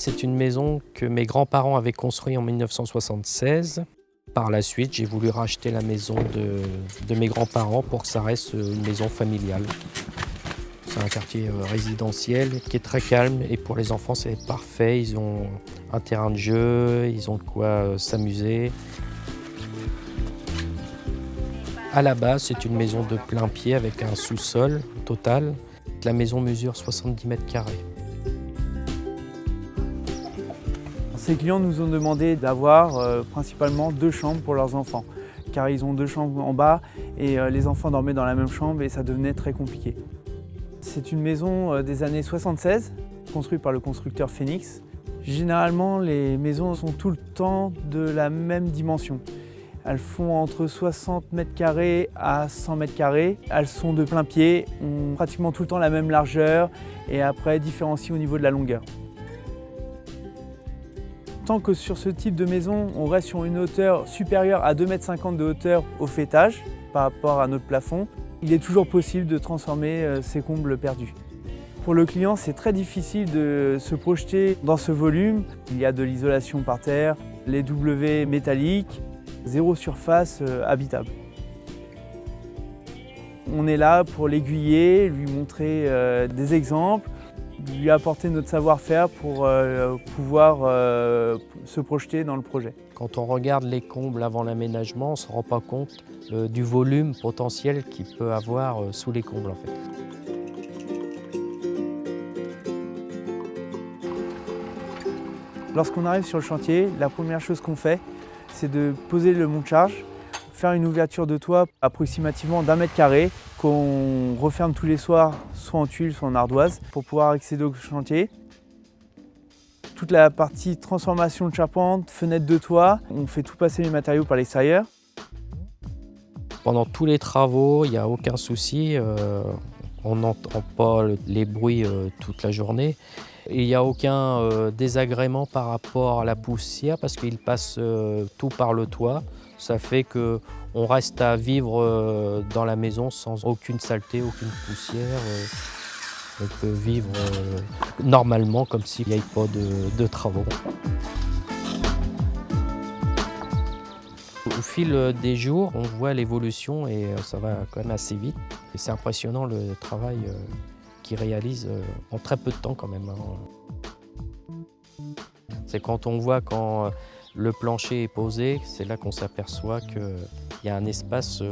c'est une maison que mes grands-parents avaient construite en 1976. Par la suite, j'ai voulu racheter la maison de mes grands-parents pour que ça reste une maison familiale. C'est un quartier résidentiel qui est très calme et pour les enfants c'est parfait. Ils ont un terrain de jeu, ils ont de quoi s'amuser. À la base, c'est une maison de plein pied avec un sous-sol total. La maison mesure 70 mètres carrés. Ces clients nous ont demandé d'avoir principalement 2 chambres pour leurs enfants, car ils ont 2 chambres en bas et les enfants dormaient dans la même chambre et ça devenait très compliqué. C'est une maison des années 76, construite par le constructeur Phoenix. Généralement, les maisons sont tout le temps de la même dimension. Elles font entre 60 mètres carrés à 100 mètres carrés. Elles sont de plein pied, ont pratiquement tout le temps la même largeur et après différenciées au niveau de la longueur. Tant que sur ce type de maison, on reste sur une hauteur supérieure à 2,50 m de hauteur au faîtage par rapport à notre plafond, il est toujours possible de transformer ces combles perdus. Pour le client, c'est très difficile de se projeter dans ce volume. Il y a de l'isolation par terre, les W métalliques, 0 surface habitable. On est là pour l'aiguiller, lui montrer des exemples, lui apporter notre savoir-faire pour pouvoir se projeter dans le projet. Quand on regarde les combles avant l'aménagement, on ne se rend pas compte du volume potentiel qu'il peut avoir sous les combles en fait. Lorsqu'on arrive sur le chantier, la première chose qu'on fait, c'est de poser le monte-charge, faire une ouverture de toit approximativement d'1 mètre carré qu'on referme tous les soirs, soit en tuiles, soit en ardoise, pour pouvoir accéder au chantier. Toute la partie transformation de charpente, fenêtre de toit, on fait tout passer les matériaux par l'extérieur. Pendant tous les travaux, il n'y a aucun souci, on n'entend pas les bruits toute la journée. Et il n'y a aucun désagrément par rapport à la poussière parce qu'il passe tout par le toit. Ça fait qu'on reste à vivre dans la maison sans aucune saleté, aucune poussière. On peut vivre normalement comme s'il n'y avait pas de travaux. Au fil des jours, on voit l'évolution et ça va quand même assez vite. C'est impressionnant le travail qu'ils réalisent en très peu de temps quand même. C'est quand on voit quand le plancher est posé, c'est là qu'on s'aperçoit qu'il y a un espace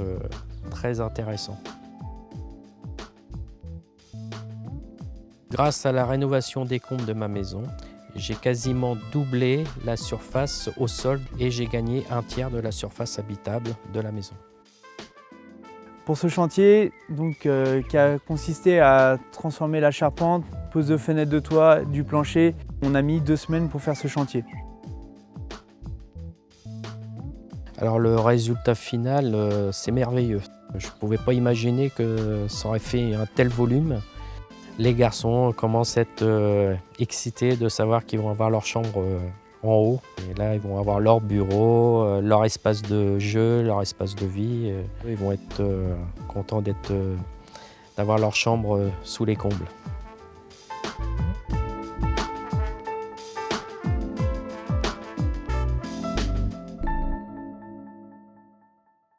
très intéressant. Grâce à la rénovation des combles de ma maison, j'ai quasiment doublé la surface au sol et j'ai gagné 1/3 de la surface habitable de la maison. Pour ce chantier, qui a consisté à transformer la charpente, pose de fenêtre de toit, du plancher, on a mis 2 semaines pour faire ce chantier. Alors le résultat final, c'est merveilleux. Je ne pouvais pas imaginer que ça aurait fait un tel volume. Les garçons commencent à être excités de savoir qu'ils vont avoir leur chambre en haut. Et là, ils vont avoir leur bureau, leur espace de jeu, leur espace de vie. Ils vont être contents d'avoir leur chambre sous les combles.